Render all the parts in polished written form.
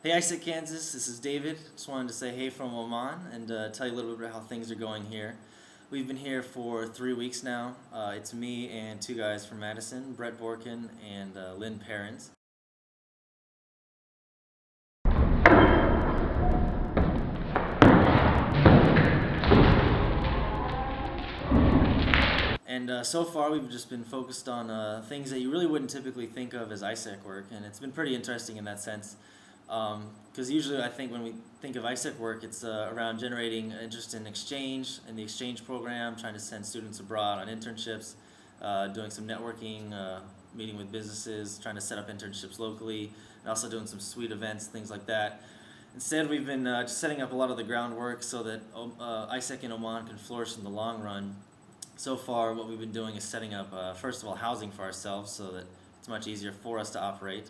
Hey Isaac, Kansas, this is David. Just wanted to say hey from Oman and tell you a little bit about how things are going here. We've been here for 3 weeks now. It's me and two guys from Madison, Brett Borkin and Lynn Perrins. And so far we've just been focused on things that you really wouldn't typically think of as ISEC work, and it's been pretty interesting in that sense. Because usually I think when we think of ISEC work, it's around generating interest in exchange, in the exchange program, trying to send students abroad on internships, doing some networking, meeting with businesses, trying to set up internships locally, and also doing some suite events, things like that. Instead, we've been just setting up a lot of the groundwork so that ISEC in Oman can flourish in the long run. So far, what we've been doing is setting up, first of all, housing for ourselves so that it's much easier for us to operate.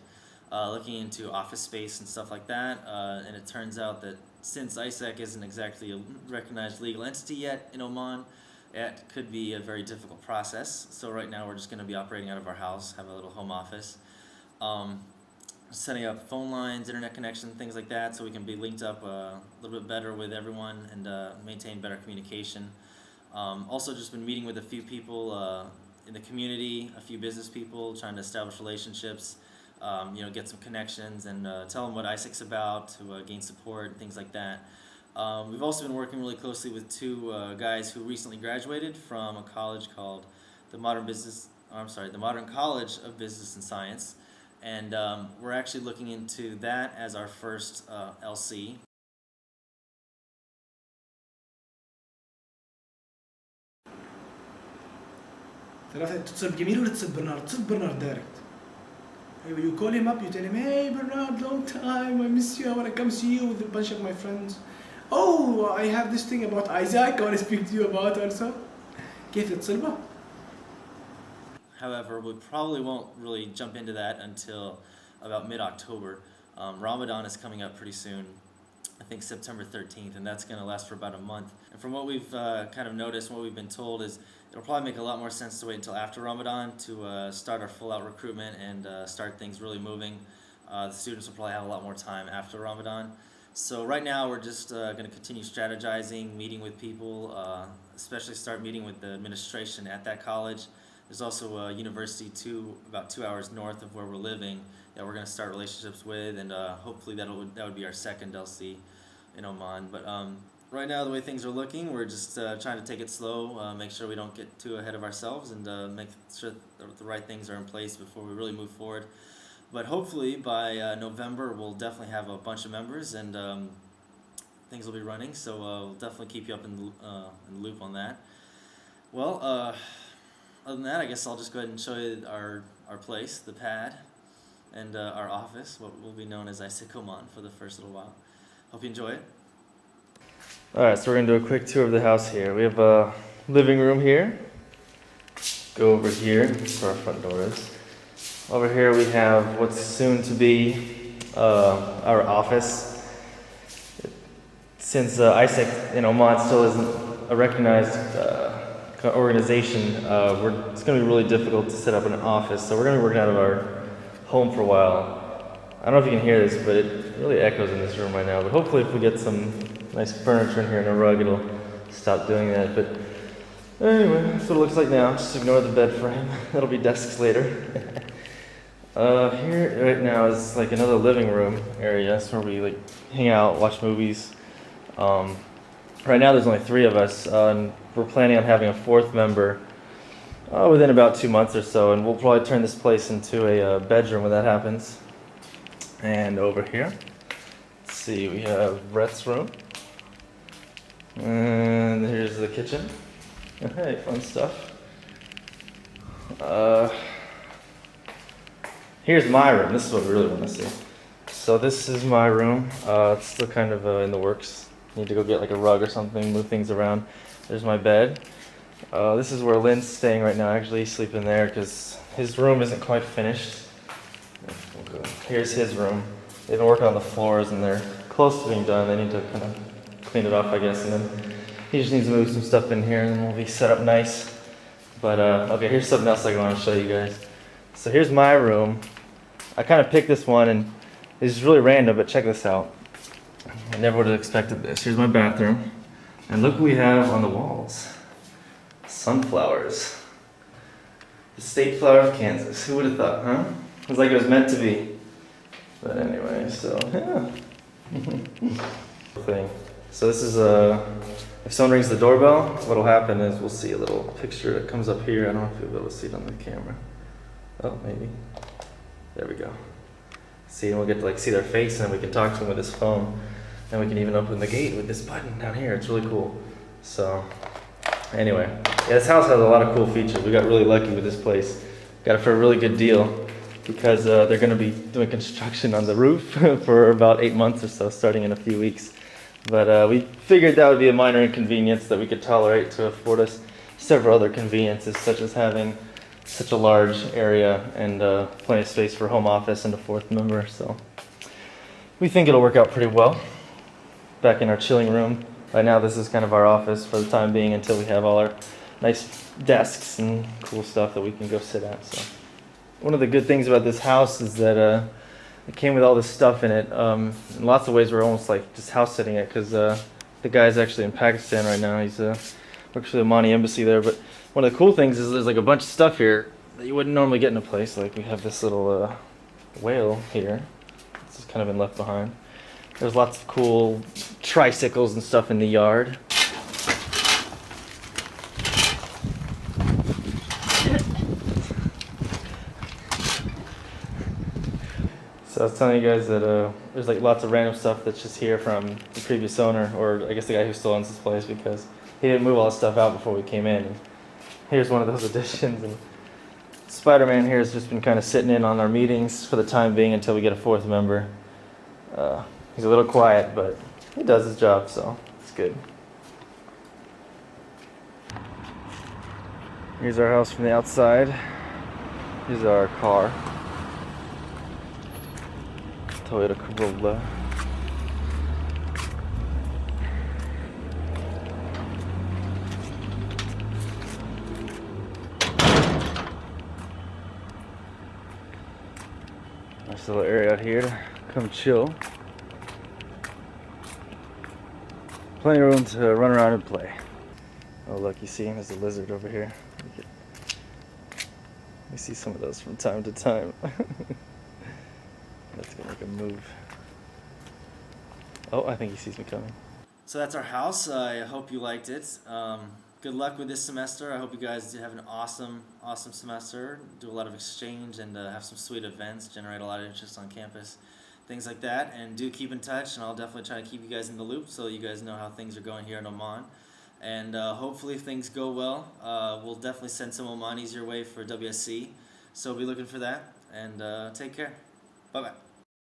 Looking into office space and stuff like that, and it turns out that since ISEC isn't exactly a recognized legal entity yet in Oman, it could be a very difficult process. So right now we're just going to be operating out of our house, have a little home office, setting up phone lines, internet connection, things like that, so we can be linked up a little bit better with everyone and maintain better communication. Also just been meeting with a few people in the community, a few business people, trying to establish relationships, get some connections and tell them what ISEC's about to gain support and things like that. We've also been working really closely with two guys who recently graduated from a college called the Modern College of Business and Science, and we're actually looking into that as our first LC. ثلاثة تتصل بجميل ولا تتصل برنارد؟ تتصل برنارد دايركت. أيوة you call him up, you tell him, hey Bernard, long time, I miss you, I want to come see you with a bunch of my friends. Oh, I have this thing about Isaac, I want to speak to you about also. كيف تتصل به؟ However, we probably won't really jump into that until about mid-October. Ramadan is coming up pretty soon, I think September 13th, and that's going to last for about a month. And from what we've kind of noticed, what we've been told is it'll probably make a lot more sense to wait until after Ramadan to start our full-out recruitment and start things really moving. The students will probably have a lot more time after Ramadan. So right now we're just going to continue strategizing, meeting with people, especially start meeting with the administration at that college. There's also a university about 2 hours north of where we're living that we're going to start relationships with, and hopefully that would be our second LC in Oman. But right now, the way things are looking, we're just trying to take it slow, make sure we don't get too ahead of ourselves, and make sure that the right things are in place before we really move forward. But hopefully by November, we'll definitely have a bunch of members, and things will be running. So we'll definitely keep you up in the loop on that. Well, other than that, I guess I'll just go ahead and show you our place, the pad, and our office, what will be known as ISEC Oman for the first little while. Hope you enjoy it. Alright, so we're going to do a quick tour of the house here. We have a living room here. Go over here, that's where our front door is. Over here we have what's soon to be our office. Since ISEC in Oman still isn't a recognized organization, it's going to be really difficult to set up an office, so we're going to be working out of our home for a while. I don't know if you can hear this, but it really echoes in this room right now, but hopefully if we get some nice furniture in here and a rug, it'll stop doing that. But anyway, that's what it looks like now. Just ignore the bed frame. That'll be desks later. Here right now is like another living room area. That's where we hang out, watch movies. Right now there's only 3 of us, and we're planning on having a 4th member within about 2 months or so, and we'll probably turn this place into a bedroom when that happens. And over here, let's see, we have Brett's room. And here's the kitchen. Hey, fun stuff. Here's my room. This is what we really want to see. So this is my room. It's still kind of in the works. Need to go get a rug or something, move things around. There's my bed. This is where Lynn's staying right now. Actually, he's sleeping there because his room isn't quite finished. Here's his room. They've been working on the floors and they're close to being done. They need to kind of clean it off, I guess, and then he just needs to move some stuff in here and then we'll be set up nice. But okay, here's something else I want to show you guys. So here's my room. I kind of picked this one, and This is really random, but check this out. I never would have expected this. Here's my bathroom. And look what we have on the walls. Sunflowers. The state flower of Kansas. Who would have thought, huh? It was like it was meant to be. But anyway, so yeah. Thing. So this is if someone rings the doorbell, what'll happen is we'll see a little picture that comes up here. I don't know if you'll be able to see it on the camera. Oh, maybe. There we go. See, and we'll get to like see their face, and we can talk to them with this phone, and we can even open the gate with this button down here. It's really cool. So, anyway, yeah, this house has a lot of cool features. We got really lucky with this place. Got it for a really good deal because they're going to be doing construction on the roof for about 8 months or so, starting in a few weeks. But we figured that would be a minor inconvenience that we could tolerate to afford us several other conveniences, such as having such a large area and plenty of space for home office and a fourth member. So we think it'll work out pretty well. Back in our chilling room. Right now this is kind of our office for the time being until we have all our nice desks and cool stuff that we can go sit at. So one of the good things about this house is that it came with all this stuff in it. In lots of ways we're almost like just house sitting it because the guy's actually in Pakistan right now. He's works for the Omani embassy there. But one of the cool things is there's like a bunch of stuff here that you wouldn't normally get in a place. Like we have this little whale here. This has kind of been left behind. There's lots of cool tricycles and stuff in the yard. So I was telling you guys that there's like lots of random stuff that's just here from the previous owner, or I guess the guy who still owns this place, because he didn't move all the stuff out before we came in. And here's one of those additions. And Spider-Man here has just been kind of sitting in on our meetings for the time being until we get a fourth member. He's a little quiet, but he does his job, so it's good. Here's our house from the outside. Here's our car. Toyota Corolla. Nice little area out here to come chill. Plenty of room to run around and play. Oh look, you see there's a lizard over here. We see some of those from time to time. That's gonna make a move. Oh, I think he sees me coming. So that's our house. I hope you liked it. Good luck with this semester. I hope you guys have an awesome semester. Do a lot of exchange and have some sweet events, generate a lot of interest on campus, things like that. And do keep in touch, and I'll definitely try to keep you guys in the loop so you guys know how things are going here in Oman. And hopefully if things go well, we'll definitely send some Omanis your way for WSC. So be looking for that, and take care. Bye-bye.